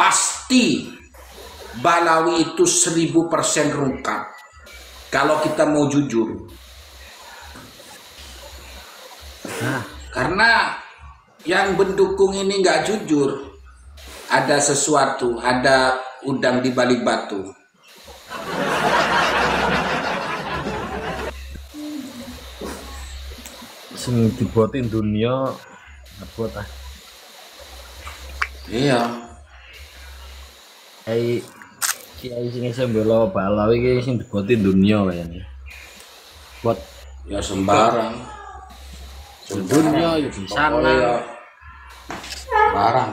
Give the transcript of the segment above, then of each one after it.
pasti Balawi itu 1000% rungkap. Kalau kita mau jujur. Karena yang mendukung ini nggak jujur. Ada sesuatu, ada udang di balik batu. Sing dibuatin dunia buat ah. Iya. Kiai sing iso mbela Balawi iki sing dibuatin dunia kayaknya. Buat Ya sembarang. dunia ya di sana. Sembarang.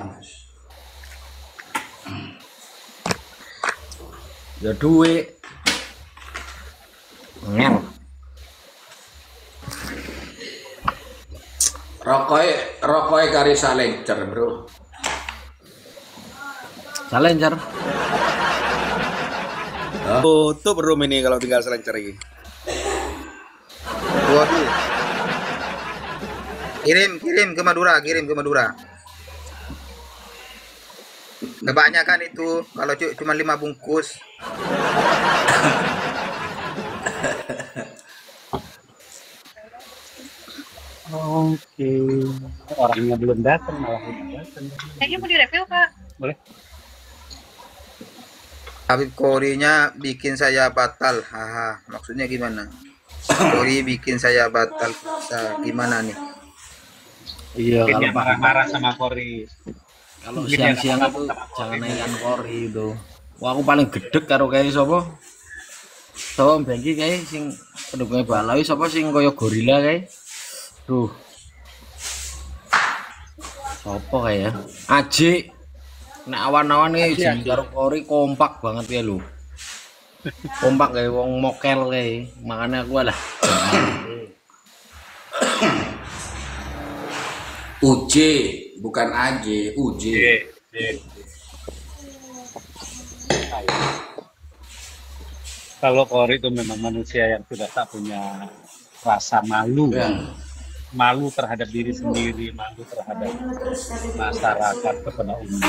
Ya duit. Ngel. Rokoknya kari salencer, bro. Salencer. Tutup room ini kalau tinggal selencer ini. Waduh. Kirim ke Madura, Kebanyakan itu kalau cuma 5 bungkus. Oke. Orangnya belum datang malah udah datang. Kayaknya mau direview, Kak. Boleh. Habib Korinya bikin saya batal. Haha, maksudnya gimana? Kori bikin saya batal. Gimana nih? Iya, Mungkin kalau dia marah-marah sama Kori. kalau Mungkin dia siang-siang marah itu sama Kori. jangan naikkan Kori itu. Wah, aku paling gedek karo kayak sapa? Sapa bengki kayak sing pendukungnya Balawi sapa sing kaya gorila kayak. Duh. Sapa kayak? Aji. Nek awan-awan iki jeng karo Kori kompak banget ya lho. Kompak kayak wong mokel kayak. Makanya aku lah. UJ, bukan AJ, UJ. Kalau Kori itu memang manusia yang sudah tak punya rasa malu. Ya. Malu terhadap diri sendiri, malu terhadap masyarakat kepada umum.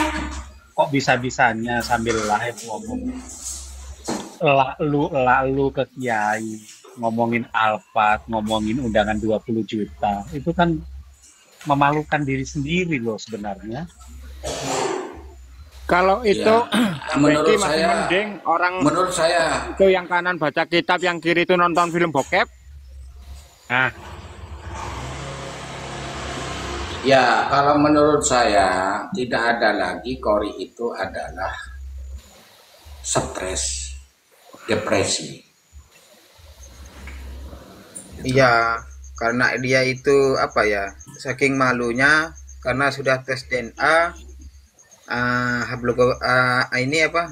Kok bisa-bisanya sambil live ngomong lu ke kiai, ngomongin Alphard, ngomongin undangan 20 juta. Itu kan memalukan diri sendiri loh sebenarnya. Kalau itu Ya, menurut Becky masih saya- mending orang Menurut saya, itu yang kanan baca kitab, yang kiri itu nonton film bokep. Nah, ya kalau menurut saya tidak ada lagi Kori itu adalah stres, depresi. Iya, karena dia itu apa ya? Saking malunya karena sudah tes DNA. Ini apa?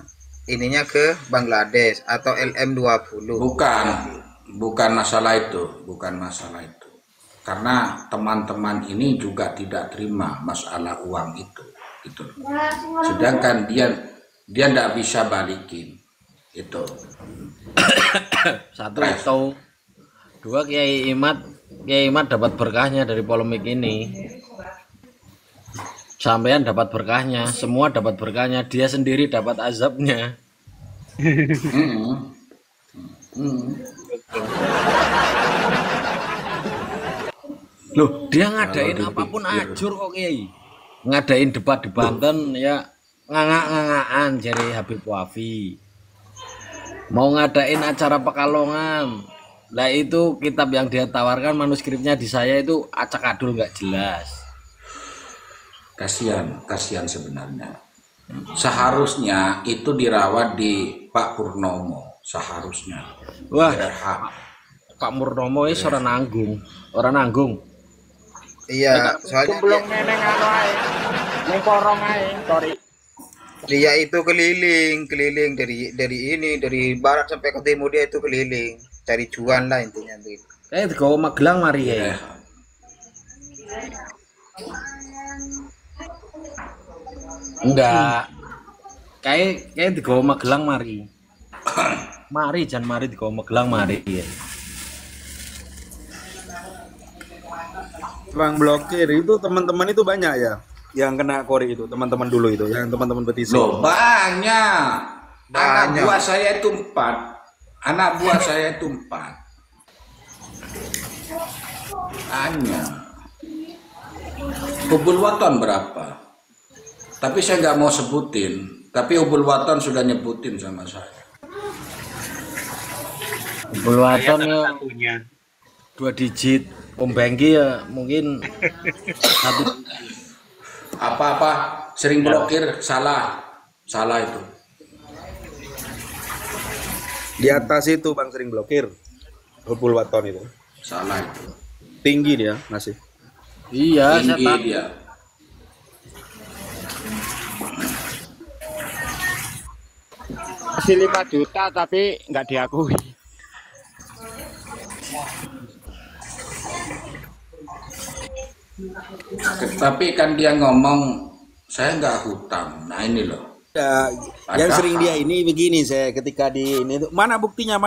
Ininya ke Bangladesh atau LM20. Bukan masalah itu, bukan masalah itu. Karena teman-teman ini juga tidak terima masalah uang itu, gitu. Sedangkan dia tidak bisa balikin itu. Satu itu. Dua Kiai Imad dapat berkahnya dari polemik ini. Sampean dapat berkahnya, semua dapat berkahnya, dia sendiri dapat azabnya. Hmm. Loh, dia ngadain Kalau apapun dipikir. ajur kok Kiai. Ngadain debat di Banten ya ngangak-ngangakan jadi Habib Wafi. Mau ngadain acara Pekalongan. Lah itu kitab yang dia tawarkan manuskripnya di saya itu acak-adul nggak jelas. Kasihan sebenarnya. Seharusnya itu dirawat di Pak Purnomo, seharusnya. Wah, Berhak. Pak Murnomo ini orang nanggung. Iya, soalnya Belum neneng anu ae. Ning korong ae, sorry. dia itu keliling dari barat sampai ke timur, dia itu keliling cari cuan lah intinya begitu. Kayak digawa Magelang mari ya. Enggak. Kayak digawa Magelang mari. Mari digawa Magelang mari ya. Bang blokir itu teman-teman itu banyak ya yang kena kori itu, teman-teman dulu itu, yang teman-teman petisi? Loh, banyak. Anak Banyak. buah saya itu 4. Anak buah saya itu 4. Banyak. Hubul Waton berapa? Tapi saya nggak mau sebutin. Tapi Hubul Waton sudah nyebutin sama saya. Bulwaton ya Satunya. 2 digit. Om Bengki ya mungkin 1. Apa-apa sering blokir, salah itu. Di atas itu Bang sering blokir. Hubul Waton itu. Salah itu. Tinggi dia masih. Iya, saya Tinggi tahu. dia. Masih 5 juta tapi nggak diakui. Tapi kan dia ngomong saya nggak hutang. Nah ini loh. Ya, yang Padahal. sering dia ini begini saya ketika di ini tuh, mana buktinya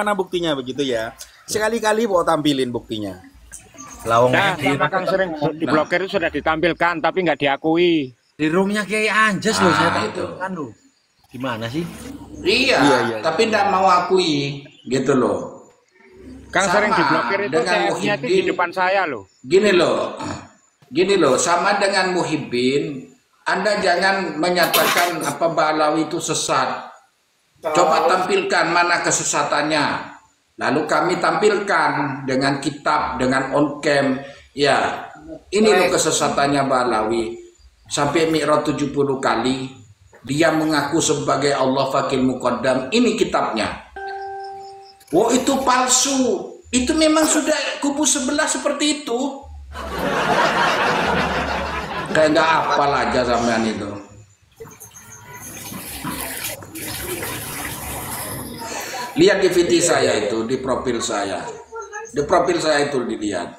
begitu ya. Sekali-kali mau tampilin buktinya. Lawang Nah, di, sama Kang sering diblokir itu sudah ditampilkan tapi nggak diakui. di roomnya Kiai Anjas loh saya tahu itu. kan loh. Gimana sih? Iya, Iya. tapi nggak mau akui gitu loh. Kang Sama sering diblokir itu dengan CF-nya itu di Muhyiddin. depan saya loh. Gini loh, sama dengan Muhyiddin, Anda jangan menyatakan apa Ba'alawi itu sesat. Coba tampilkan mana kesesatannya. Lalu kami tampilkan dengan kitab, dengan on-cam. Ya, ini loh kesesatannya Ba'alawi. Sampai Mi'raj 70 kali, dia mengaku sebagai Allah Fakil Muqaddam. Ini kitabnya. Oh itu palsu. Itu memang sudah kubu sebelah seperti itu. Kayak nggak hafal aja sampean itu. Lihat di VT saya itu, di profil saya. Di profil saya itu dilihat.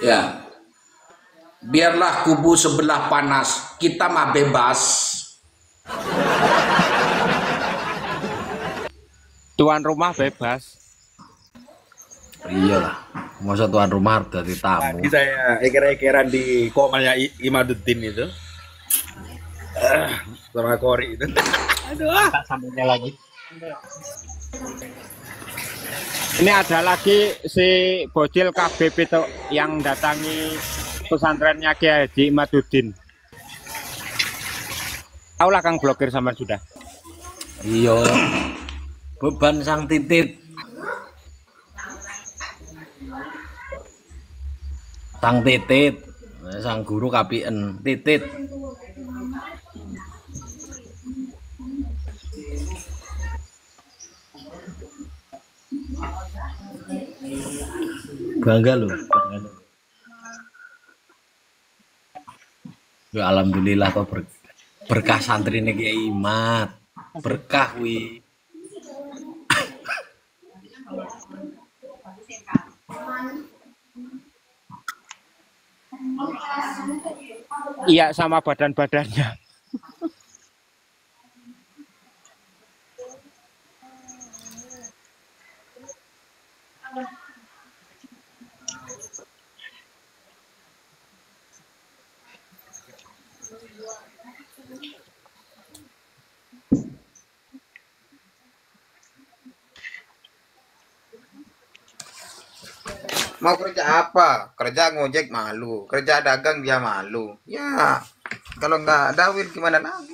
Ya. Biarlah kubu sebelah panas, kita mah bebas. Tuan rumah bebas. Iyalah. Masa tuan rumah dari tamu. Tadi saya eker-ekeran di komalnya Imaduddin itu. Sama Kori itu. Tak sambungnya lagi. Ini ada lagi si bocil Kabib itu yang datangi pesantrennya Kiai Haji Imaduddin. Taulah Kang blokir sama sudah. Iya. Beban sang titit. Sang titit. Sang guru kapien titit. Bangga loh. Ya alhamdulillah kok berkah santri ini Kiai Imat. Berkah wi. Iya sama badan-badannya. Mau kerja apa? Kerja ngojek malu, kerja dagang dia malu. Ya, kalau nggak dawil gimana lagi?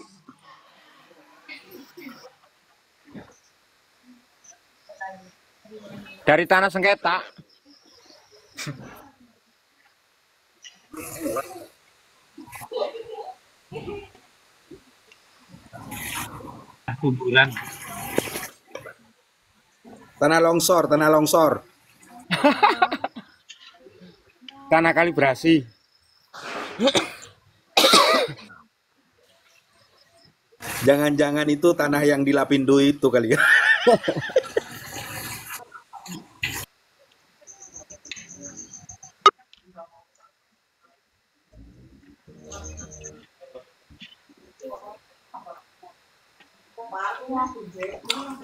Dari tanah sengketa. Kuburan. Tanah longsor. Tanah kalibrasi. Jangan-jangan itu tanah yang di Lapindo itu kali ya.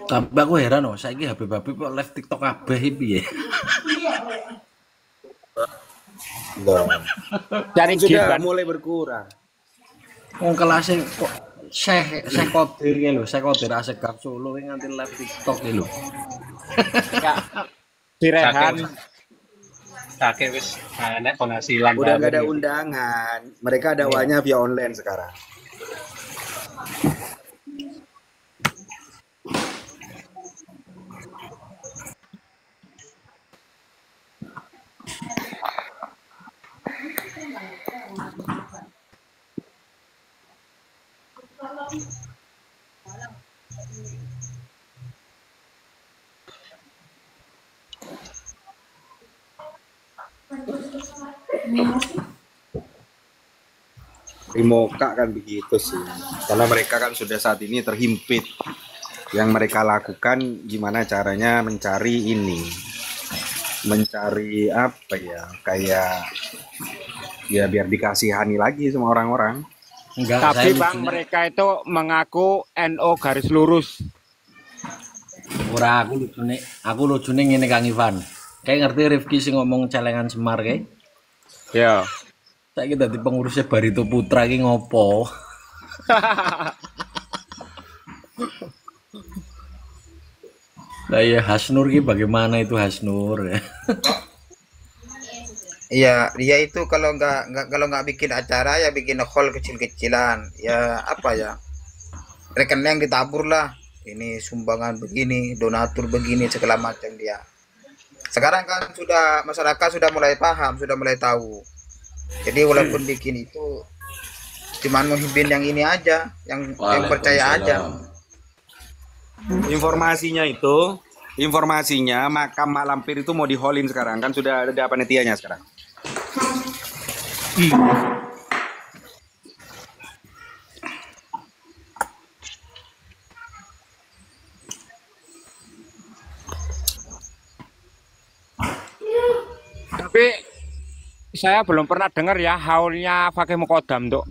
Tapi aku heran loh, saiki Habib kok live TikTok kabeh piye? Loh, Cari sudah Gibran. mulai berkurang. Wong kelasnya kok Syekh Kodir ya lho, Syekh Kodir Asegaf Solo yang nganti live TikTok ya lho. Ya, Direhan. Kakek wis enek penghasilan Udah nggak ada baru. undangan. Mereka dakwahnya via online sekarang. Rimoka kan begitu sih. Karena mereka kan sudah saat ini terhimpit. Yang mereka lakukan gimana caranya mencari ini. Mencari apa ya? Kayak ya biar dikasihani lagi sama orang-orang. Enggak, Tapi saya Bang, lucunya mereka itu mengaku NO garis lurus. ora aku lucune ngene Kang Ivan. Kayak ngerti Rifki sing ngomong celengan Semar kae. Ya. Saiki dadi pengurusnya Barito Putra iki ngopo? Lah ya Hasnur ki bagaimana itu Hasnur ya? Iya, dia itu kalau nggak bikin acara ya bikin hall kecil-kecilan. Ya apa ya? Rekening ditabur lah. Ini sumbangan begini, donatur begini segala macam dia. Sekarang kan sudah masyarakat sudah mulai paham, sudah mulai tahu. Jadi walaupun bikin itu cuman menghimpin yang ini aja, yang percaya aja. Informasinya makam Mak Lampir itu mau diholin sekarang kan sudah ada panitianya sekarang. Tapi saya belum pernah dengar ya haulnya pakai Mukodam tuh.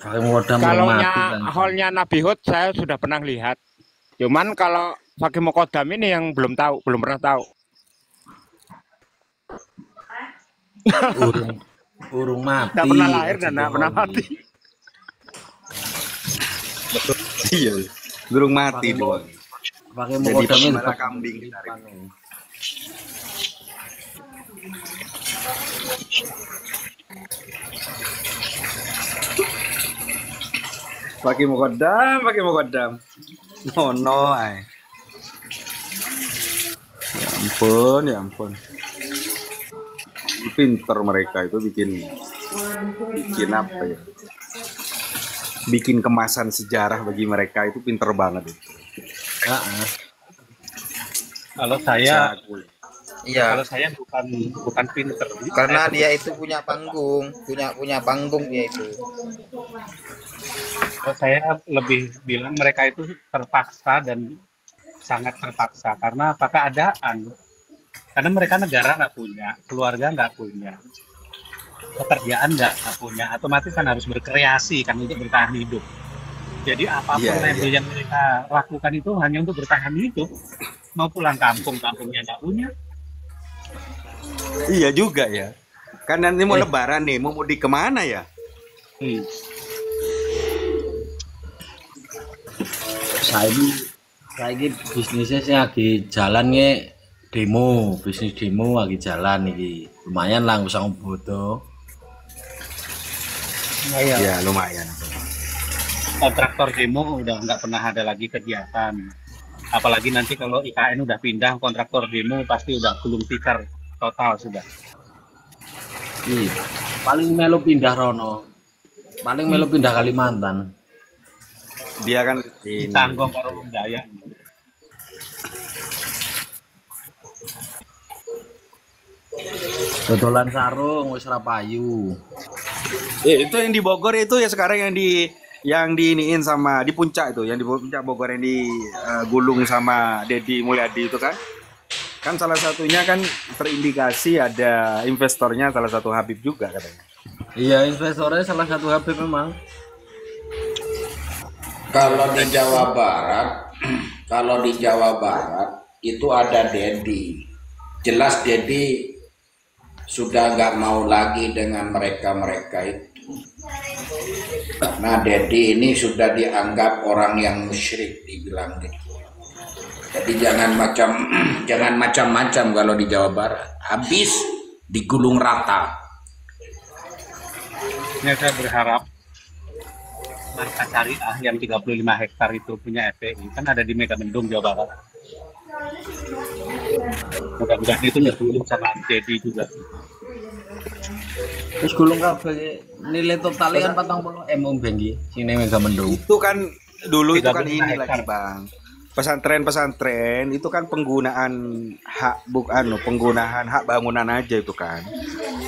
Pakai modal Kalau mati kan. haulnya Nabi Hud saya sudah pernah lihat. Cuman kalau pakai Mukodam ini yang belum tahu, belum pernah tahu. Urung mati. Tidak pernah lahir dan tidak pernah mati. Iya, burung mati doang. Pakai Jadi modal pemelihara kambing ditarik. Pakai mukodam. No, no, ay. Ya ampun. Pinter mereka itu bikin apa ya? Bikin kemasan sejarah bagi mereka itu pinter banget itu. Kalau saya Iya, kalau saya bukan pinter. karena dia itu punya panggung, punya panggung dia itu. Kalau saya lebih bilang mereka itu terpaksa dan sangat terpaksa karena apa keadaan. Karena mereka negara nggak punya, keluarga nggak punya, pekerjaan nggak punya, otomatis kan harus berkreasi kan untuk bertahan hidup. Jadi apapun label yang mereka lakukan itu hanya untuk bertahan hidup. Mau pulang kampung, kampungnya nggak punya. Iya juga ya. Kan nanti mau lebaran nih, mau mudik kemana ya? Saya bisnisnya sih lagi jalan nih bisnis demo lagi jalan nih. Lumayan lah nggak usah bodoh. Ya lumayan. Kontraktor demo udah nggak pernah ada lagi kegiatan. Apalagi nanti kalau IKN udah pindah, kontraktor demo pasti udah gulung tikar total sudah. Iya. Paling melu pindah Rono. Paling melu pindah Kalimantan. Dia kan ini. Ditanggung karo Daya. Dodolan sarung wis ra payu. Itu yang di Bogor itu ya sekarang yang diiniin sama di puncak itu, yang di puncak Bogor yang digulung sama Deddy Mulyadi itu kan. Kan salah satunya kan terindikasi ada investornya salah satu Habib juga katanya. Iya, investornya salah satu Habib memang. Kalau di Jawa Barat, kalau di Jawa Barat itu ada Dedi. Jelas Dedi sudah nggak mau lagi dengan mereka-mereka itu. Nah, Dedi ini sudah dianggap orang yang musyrik, dibilang gitu. Jadi jangan macam-macam kalau di Jawa Barat. Habis digulung rata. Ini saya berharap markas syariah yang 35 hektar itu punya FPI kan ada di Megamendung, Jawa Barat. Mudah-mudahan itu ditunggu sama Dedi juga. Terus gulung kabeh nilai totalnya kan 40 M bengi sini Megamendung. Itu kan dulu itu kan 35 ini hektar. lagi Bang. Pesantren-pesantren itu kan penggunaan penggunaan hak bangunan aja itu kan.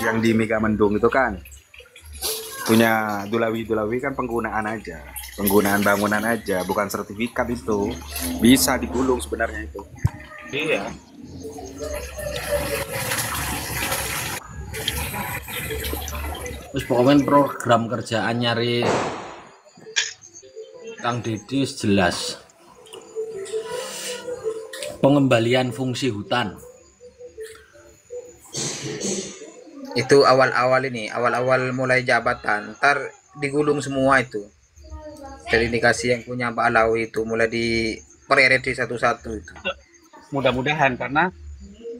Yang di Megamendung itu kan punya Dulawi kan penggunaan aja. Penggunaan bangunan aja, bukan sertifikat itu. Bisa digulung sebenarnya itu. Iya. Terus pokoknya program kerjaan nyari Kang Dedi jelas. Pengembalian fungsi hutan. Itu awal-awal mulai jabatan, ntar digulung semua itu. Dari indikasi yang punya Pak Alawi itu mulai di per-RD satu-satu itu. Mudah-mudahan, karena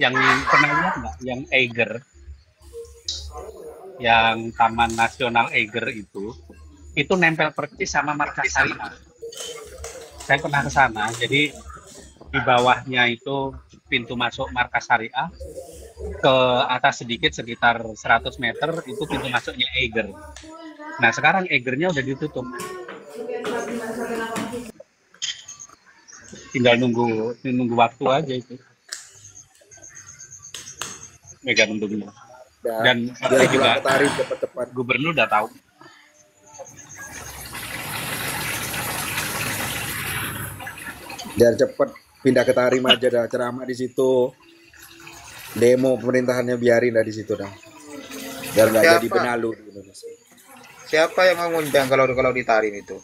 yang pernah lihat nggak yang Eiger, yang Taman Nasional Eiger itu nempel persis sama markas syariah. Saya pernah ke sana, jadi di bawahnya itu pintu masuk markas syariah, ke atas sedikit sekitar 100 meter itu pintu masuknya Eiger. Nah sekarang Eigernya udah ditutup, tinggal nunggu waktu aja itu. Megamendungnya. Dan biar juga tarik cepat-cepat. gubernur udah tahu. Biar cepet pindah ke Tarim aja dah, ceramah di situ. Demo pemerintahannya biarin dah di situ dah. Biar nggak jadi Siapa? benalu di Indonesia. Siapa yang mau ngundang kalau di Tarim itu?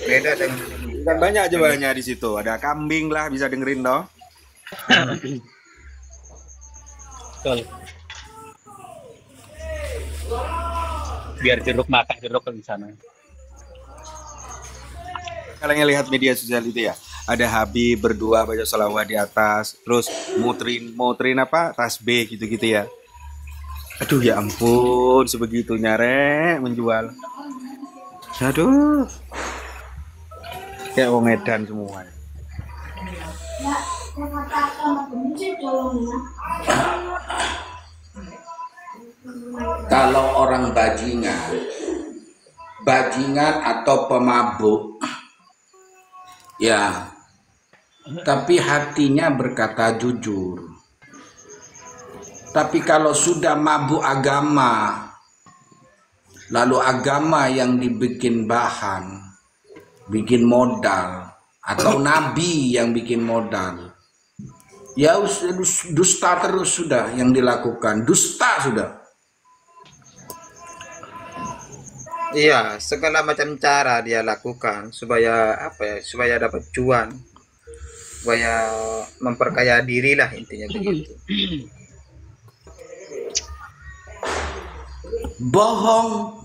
Beda dengan Kan banyak aja banyak di situ. Ada kambing lah bisa dengerin toh. Betul. Biar jeruk makan jeruk di sana. Kalian lihat media sosial itu ya. Ada Habib berdua baca sholawat di atas, terus mutrin apa tasbih gitu-gitu ya. Aduh ya ampun, sebegitunya rek menjual. Aduh. Kayak wong edan semua. Kalau orang bajingan atau pemabuk, ya, tapi hatinya berkata jujur. Tapi kalau sudah mabuk agama, lalu agama yang dibikin bahan, bikin modal, atau nabi yang bikin modal, ya dusta terus sudah yang dilakukan, dusta sudah. Iya, segala macam cara dia lakukan supaya supaya dapat cuan, supaya memperkaya diri lah intinya begitu. Bohong.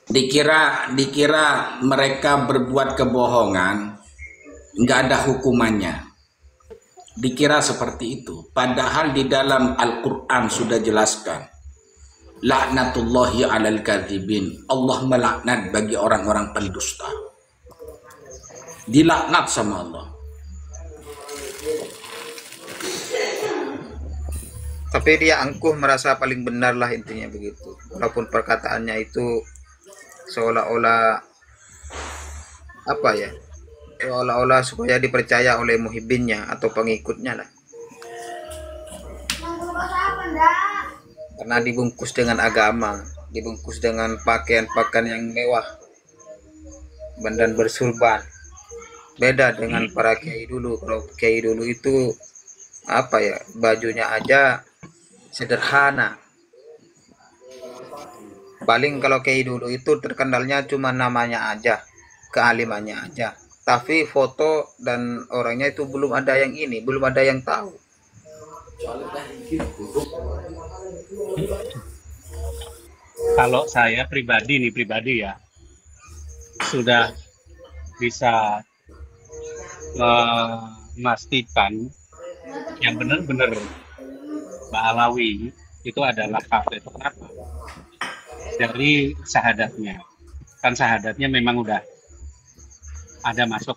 Dikira mereka berbuat kebohongan, nggak ada hukumannya. Dikira seperti itu. Padahal di dalam Al-Quran sudah jelaskan. Laknatullahi alal kadzibin. Allah melaknat bagi orang-orang pendusta. Dilaknat sama Allah. Tapi dia angkuh merasa paling benar lah intinya begitu. Walaupun perkataannya itu seolah-olah seolah-olah supaya dipercaya oleh muhibbinnya atau pengikutnya lah. Karena dibungkus dengan agama, dibungkus dengan pakaian-pakaian yang mewah dan bersurban. Beda dengan para kiai dulu. Kalau kiai dulu itu apa ya, bajunya aja sederhana. Paling kalau kiai dulu itu terkenalnya cuma namanya aja, kealimannya aja. Tapi foto dan orangnya itu belum ada yang ini, belum ada yang tahu. Kalau saya pribadi ya sudah bisa memastikan yang benar-benar Mbak Alawi itu adalah kafir. Kenapa? Dari syahadatnya. Kan syahadatnya memang udah ada masuk,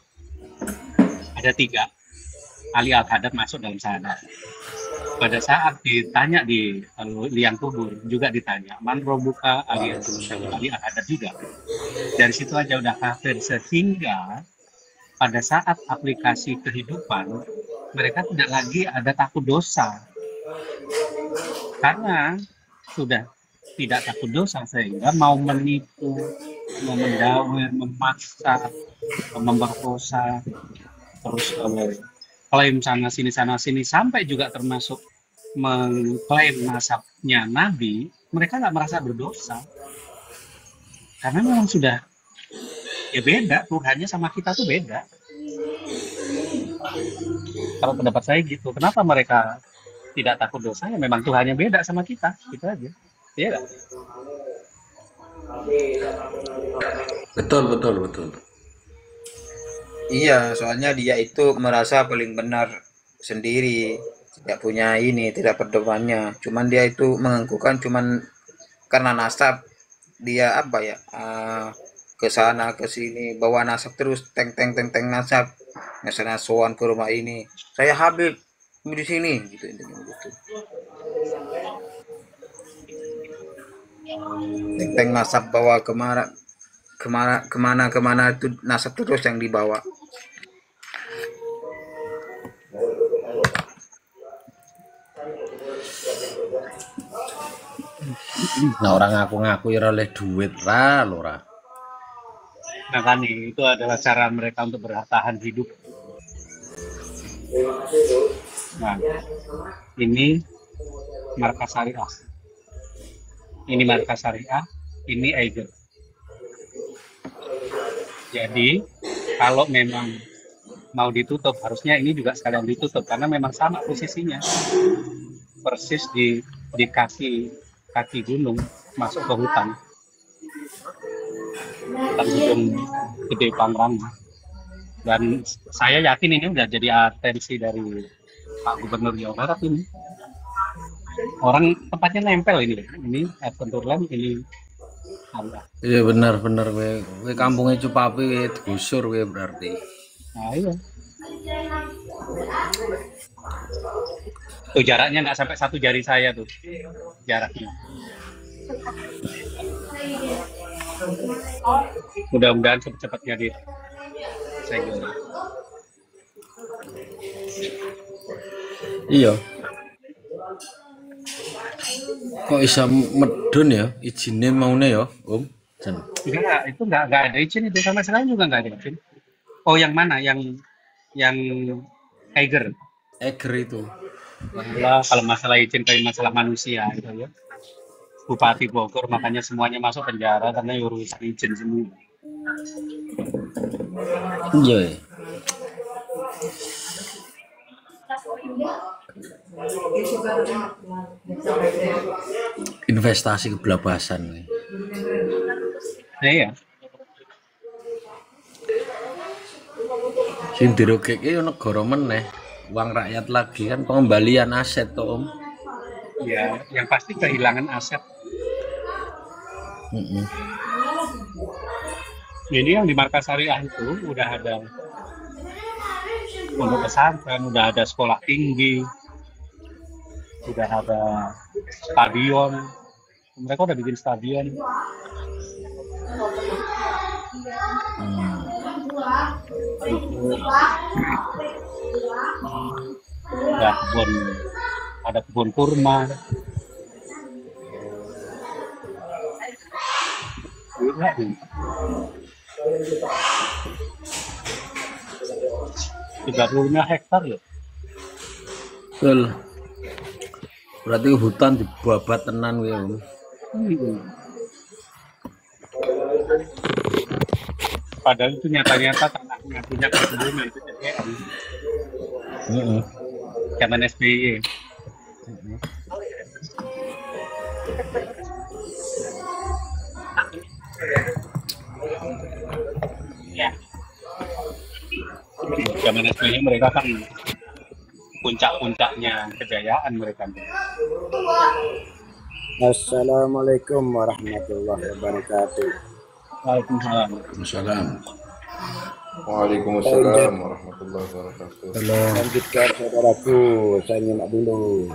ada 3 Ali Al-Haddad masuk dalam syahadat. Pada saat ditanya di liang kubur juga ditanya man robuka Ali Al-Haddad juga. Dari situ aja udah kafir, sehingga pada saat aplikasi kehidupan mereka tidak lagi ada takut dosa karena sudah tidak takut dosa, sehingga mau menipu, mau mendawir, memaksa, memperkosa, terus klaim sana sini sampai juga termasuk mengklaim nasabnya Nabi, mereka nggak merasa berdosa karena memang sudah ya beda, Tuhannya sama kita tuh beda. Kalau pendapat saya gitu, kenapa mereka tidak takut dosa? Ya memang Tuhannya beda sama kita, gitu aja. Iya nggak? Betul. Iya, soalnya dia itu merasa paling benar sendiri, tidak punya ini, tidak pedomannya. Cuman dia itu mengakukan cuman karena nasab, dia apa ya, ke sana ke sini bawa nasab terus, teng nasab. Misalnya sowan ke rumah ini, saya Habib di sini, gitu intinya gitu. Teng nasab bawa kemana itu nasab terus yang dibawa. Nah orang ngaku-ngaku ya oleh duit ra lora. Nah kan itu adalah cara mereka untuk bertahan hidup. Nah ini markas syariah, ini Eiger. Jadi kalau memang mau ditutup, harusnya ini juga sekalian ditutup karena memang sama posisinya, persis di kaki gunung masuk ke hutan Gunung Gede Pangrango. Dan saya yakin ini udah jadi atensi dari Pak Gubernur Jawa Barat ini. Orang tempatnya nempel ini Adventureland ini. Allah. Iya benar we kampungnya Cupapi we digusur we berarti. Nah iya. Tuh jaraknya nggak sampai 1 jari saya tuh jaraknya. Mudah-mudahan cepet-cepetnya di segel. Iya. Kok bisa medun ya izinnya maunya ya Om? Enggak, itu enggak ada izin itu, sama sekali juga enggak ada izin. Oh yang mana? Yang Eiger itu. Allah, kalau masalah izin kayak masalah manusia gitu ya. Bupati Bogor makanya semuanya masuk penjara karena urusan izin semua. Iya. Investasi kebelabasan nih. Iya. Sing dirugeke yo negara meneh, uang rakyat lagi kan pengembalian aset toh Om. Ya, yang pasti kehilangan aset. Ini yang di markas syariah itu udah ada pondok pesantren, udah ada sekolah tinggi, udah ada stadion. Mereka udah bikin stadion. Ada kebun kurma. 35 hektar ya. Betul. Berarti hutan dibabat tenan ya. Padahal itu nyata-nyata tanahnya punya perkebunan itu CPN. Zaman SBY. Ya. Zaman SBY mereka kan puncak-puncaknya kejayaan mereka. Assalamualaikum warahmatullahi wabarakatuh. Waalaikumsalam. Waalaikumsalam. Waalaikumsalam warahmatullahi wabarakatuh. Lanjutkan saudaraku, saya nyimak dulu.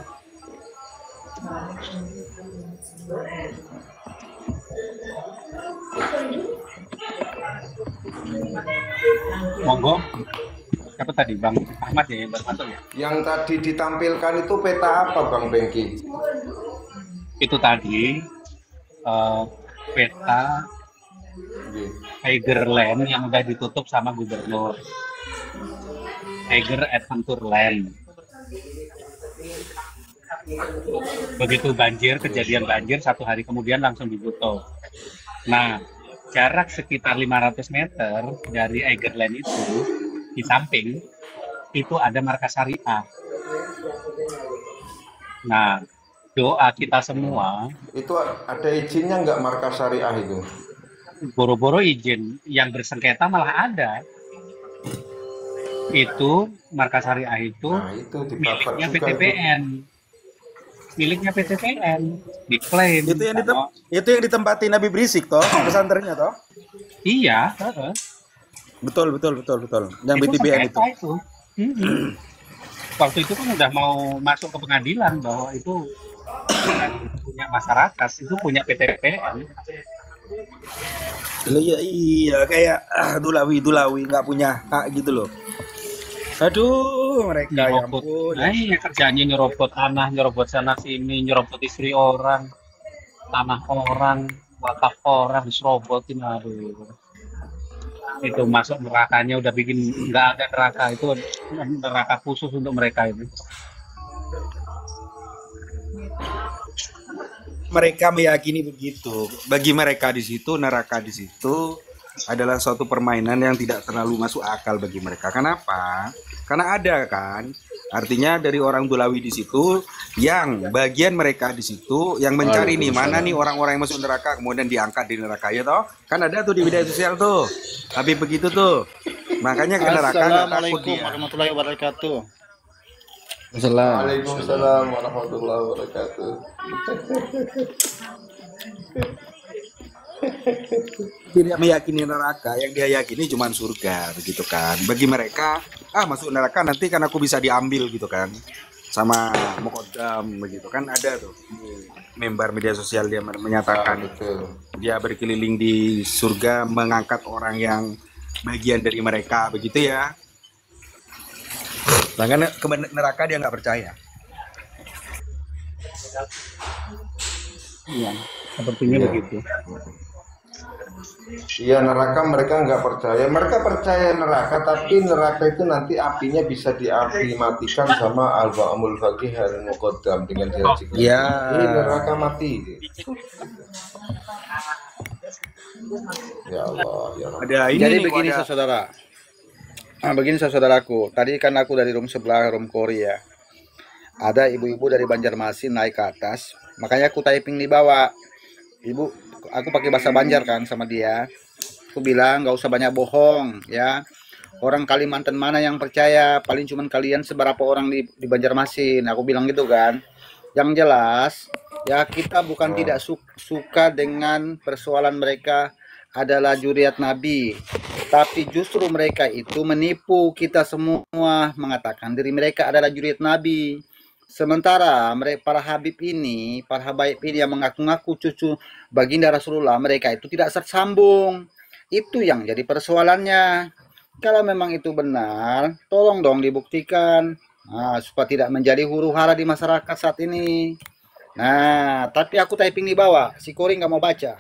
Monggo. Siapa tadi? Bang Ahmad ya yang bermasuk ya? Yang tadi ditampilkan itu peta apa Bang Bengki? Itu tadi peta Tigerland yang udah ditutup sama gubernur. Tiger Adventure Land. Begitu banjir, kejadian banjir, 1 hari kemudian langsung ditutup. Nah, jarak sekitar 500 meter dari Tigerland itu, di samping, itu ada markas syariah. Nah, doa kita semua, Itu ada izinnya nggak markas syariah itu? boro-boro izin, yang bersengketa malah ada. Itu markas syariah itu Nah, itu dibabat miliknya juga itu. PTPN. Miliknya PTPN diklaim. Itu yang ditempati Nabi Berisik toh, pesantrennya toh. Iya, Betul. Yang itu BTBN itu. sengketa itu. Waktu itu kan udah mau masuk ke pengadilan bahwa itu bukan punya masyarakat, itu punya PTPN. Iya, kayak Dulawi nggak punya hak gitu loh. Aduh, mereka ya Nyerobot, ampun. iya kerjanya nyerobot tanah, nyerobot sana sini, nyerobot istri orang, tanah orang, wakaf orang, diserobotin, aduh. Itu masuk nerakanya udah bikin nggak ada neraka, itu neraka khusus untuk mereka itu. Mereka meyakini begitu. Bagi mereka di situ, neraka di situ adalah suatu permainan yang tidak terlalu masuk akal bagi mereka. Kenapa? Karena ada kan, artinya dari orang Dulawi di situ, yang bagian mereka di situ, yang mencari nih mana nih orang-orang yang masuk neraka, kemudian diangkat di neraka ya toh? Kan ada tuh di media sosial tuh. Tapi begitu tuh, makanya ke neraka nggak takut Assalamualaikum dia. warahmatullahi wabarakatuh. Waalaikumsalam warahmatullahi wabarakatuh. Tidak meyakini neraka, yang dia yakini cuma surga begitu kan. Bagi mereka, masuk neraka nanti kan aku bisa diambil gitu kan, sama Mukodam begitu kan. Ada tuh member media sosial dia menyatakan Betul. dia berkeliling di surga mengangkat orang yang bagian dari mereka begitu ya. Sedangkan ke neraka dia nggak percaya. Iya, sepertinya begitu. Iya, neraka mereka nggak percaya. Mereka percaya neraka, tapi neraka itu nanti apinya bisa dimatikan sama al-ba'amul faqih al-muqaddam dengan janji. Ya. Ini neraka mati. Ya Allah, ya Allah. Ada ini Jadi nih, begini ada- saudara. Begini saudaraku, tadi kan aku dari room sebelah, room Korea. Ada ibu-ibu dari Banjarmasin naik ke atas, makanya aku typing di bawah. Ibu, aku pakai bahasa Banjar kan sama dia. Aku bilang nggak usah banyak bohong ya. Orang Kalimantan mana yang percaya? Paling cuman kalian seberapa orang di Banjarmasin. Aku bilang gitu kan. Yang jelas ya kita bukan tidak suka dengan persoalan mereka adalah juriat Nabi, tapi justru mereka itu menipu kita semua mengatakan diri mereka adalah juriat Nabi. Sementara mereka para habaib ini yang mengaku-ngaku cucu baginda Rasulullah, mereka itu tidak tersambung. Itu yang jadi persoalannya. Kalau memang itu benar, tolong dong dibuktikan. Nah, supaya tidak menjadi huru-hara di masyarakat saat ini. Nah, tapi aku typing di bawah, si Koring nggak mau baca.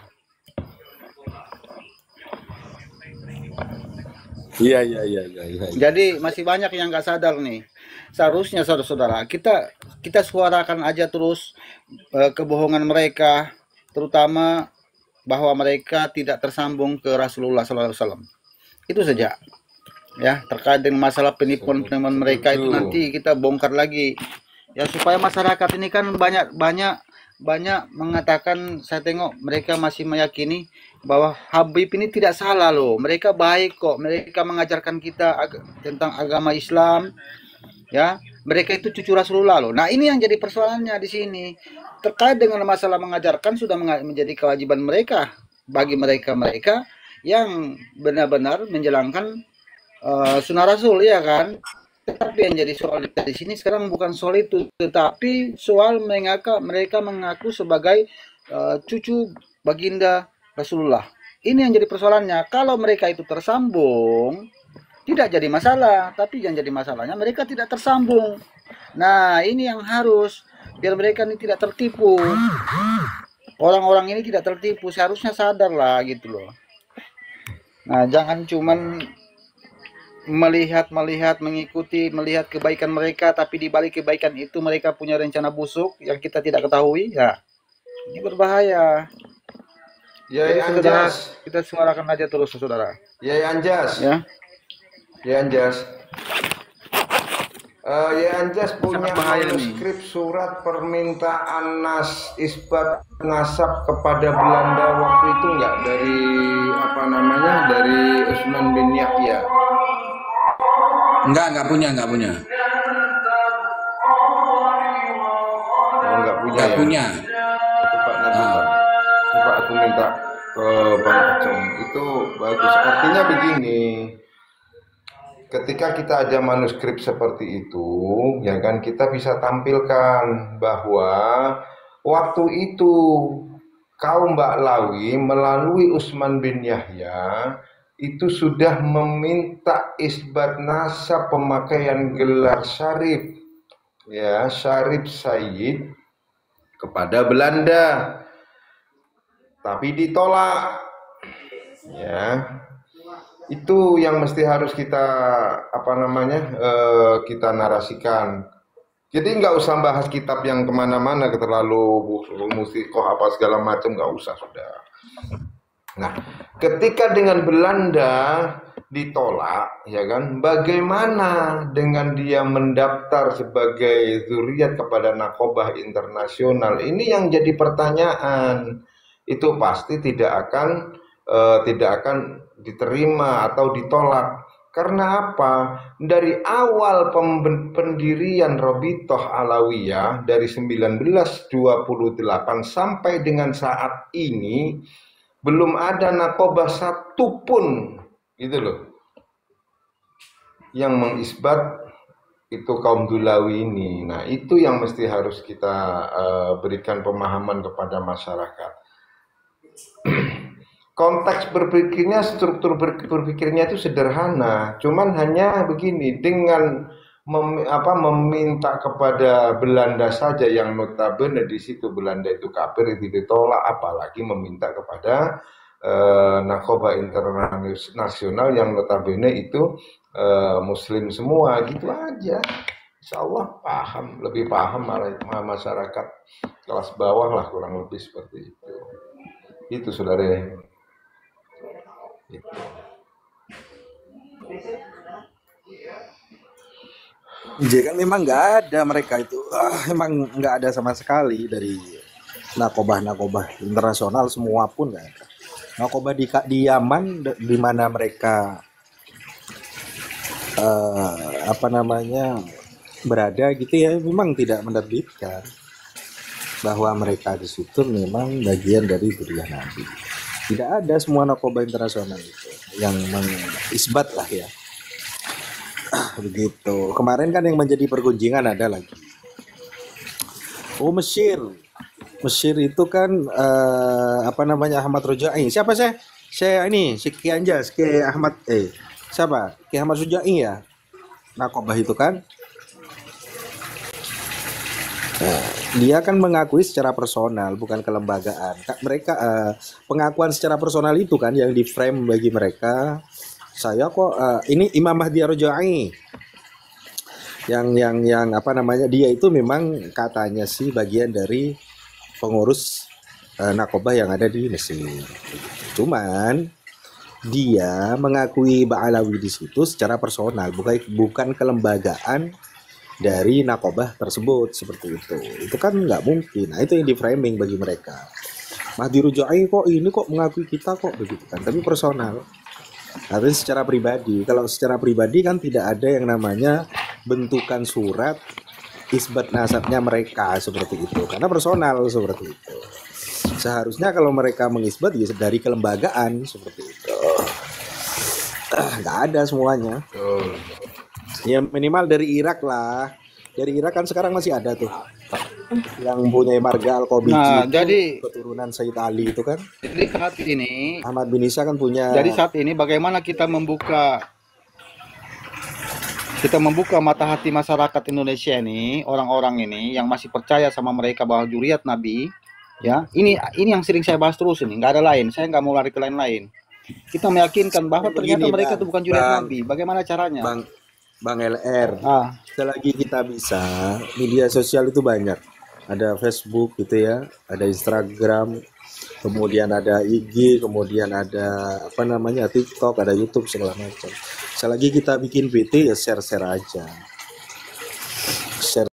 Iya, iya, iya, iya, iya. Jadi masih banyak yang nggak sadar nih. Seharusnya saudara-saudara kita suarakan aja terus kebohongan mereka, terutama bahwa mereka tidak tersambung ke Rasulullah SAW. Itu saja. Ya, terkait dengan masalah penipuan-penipuan mereka itu nanti kita bongkar lagi. Ya, supaya masyarakat ini kan banyak mengatakan, saya tengok mereka masih meyakini bahwa Habib ini tidak salah loh. Mereka baik kok. Mereka mengajarkan kita tentang agama Islam. Ya, mereka itu cucu Rasulullah loh. Nah, ini yang jadi persoalannya di sini. Terkait dengan masalah mengajarkan sudah menjadi kewajiban mereka bagi mereka yang benar-benar menjalankan sunnah Rasul, ya kan? Tapi yang jadi soal di sini sekarang bukan soal itu, tetapi soal mereka mengaku sebagai cucu baginda Rasulullah. Ini yang jadi persoalannya. Kalau mereka itu tersambung, tidak jadi masalah. Tapi yang jadi masalahnya mereka tidak tersambung. Nah, ini yang harus biar mereka ini tidak tertipu. Orang-orang ini tidak tertipu. Seharusnya sadar lah gitu loh. Nah, jangan cuman melihat melihat kebaikan mereka, tapi di balik kebaikan itu mereka punya rencana busuk yang kita tidak ketahui. Ya, ini berbahaya. Yai Anjas, kita suarakan aja terus, saudara. Yai Anjas, Ya, Yai Anjas. Yai Anjas punya bahaya nih. manuskrip surat permintaan isbat nasab kepada Belanda waktu itu enggak, dari apa namanya, dari Utsman bin Yahya? Enggak punya. Oh, enggak punya. Enggak ya? punya. Coba nanti coba aku minta ke Bang Acong. Itu bagus. Artinya begini, ketika kita ada manuskrip seperti itu, ya kan, kita bisa tampilkan bahwa waktu itu kaum Ba'lawi melalui Utsman bin Yahya itu sudah meminta isbat nasab pemakaian gelar syarif, ya, syarif Sayyid kepada Belanda, tapi ditolak. Ya, itu yang mesti harus kita kita narasikan. Jadi nggak usah bahas kitab yang kemana-mana terlalu musikoh apa segala macam, nggak usah, sudah. Nah, ketika dengan Belanda ditolak, ya kan, bagaimana dengan dia mendaftar sebagai zuriat kepada Nakobah Internasional? Ini yang jadi pertanyaan. Itu pasti tidak akan diterima atau ditolak. Karena apa? Dari awal pendirian Robitoh Alawiyah dari 1928 sampai dengan saat ini belum ada nakobah satupun gitu loh yang mengisbat itu kaum Dulawi ini. Nah, itu yang mesti harus kita berikan pemahaman kepada masyarakat. Konteks berpikirnya, struktur berpikirnya itu sederhana, cuman hanya begini, dengan meminta kepada Belanda saja yang notabene di situ Belanda itu kafir, itu ditolak, apalagi meminta kepada Nakobah Internasional yang notabene itu Muslim semua, gitu aja. Insya Allah lebih paham masyarakat kelas bawah lah, kurang lebih seperti itu. Itu saudara. Itu. Jadi kan memang nggak ada mereka itu, memang nggak ada sama sekali dari nakobah internasional semua pun nggak ada. Nakobah di Yaman di mana mereka berada gitu ya, memang tidak menerbitkan bahwa mereka di situ memang bagian dari zuriyah Nabi. Tidak ada semua nakobah internasional itu yang mengisbat lah ya. Begitu. Kemarin kan yang menjadi pergunjingan ada lagi. Oh, Mesir itu kan Ahmad Rojai. Siapa saya ini si Ki Anjas, Ki Ahmad siapa? Ki Ahmad Rojai ya. Nakobah itu kan. Dia kan mengakui secara personal, bukan kelembagaan. Mereka pengakuan secara personal itu kan yang di frame bagi mereka saya kok ini Imam Mahdi Ar-Raja'i yang apa namanya, dia itu memang katanya sih bagian dari pengurus Nakobah yang ada di Mesir. Cuman dia mengakui Ba'alawi di situ secara personal, bukan kelembagaan dari Nakobah tersebut seperti itu. Itu kan nggak mungkin. Nah, itu yang di framing bagi mereka. Mahdi Ar-Raja'i kok ini kok mengakui kita kok begitu kan, tapi personal. Tapi secara pribadi, kalau secara pribadi kan tidak ada yang namanya bentukan surat isbat nasabnya mereka seperti itu, karena personal seperti itu. Seharusnya kalau mereka mengisbat ya dari kelembagaan seperti itu. Nggak ada semuanya. Ya minimal dari Irak lah. Dari Irak kan sekarang masih ada tuh yang punya marga Al-Qabiji. Nah, itu jadi keturunan Said Ali itu kan. jadi saat ini Ahmad bin Isa kan punya. Jadi saat ini bagaimana kita membuka mata hati masyarakat Indonesia ini, orang-orang ini yang masih percaya sama mereka bahwa juriat Nabi, ya. Ini yang sering saya bahas terus ini, nggak ada lain. Saya nggak mau lari ke lain-lain. Kita meyakinkan bahwa ternyata Begini, mereka Bang. itu bukan juriat Bang. Nabi. Bagaimana caranya? Bang LR, Ah, selagi kita bisa, media sosial itu banyak. Ada Facebook gitu ya, ada Instagram, kemudian ada IG, kemudian ada apa namanya TikTok, ada YouTube segala macam. Selagi kita bikin PT ya share-share aja. Share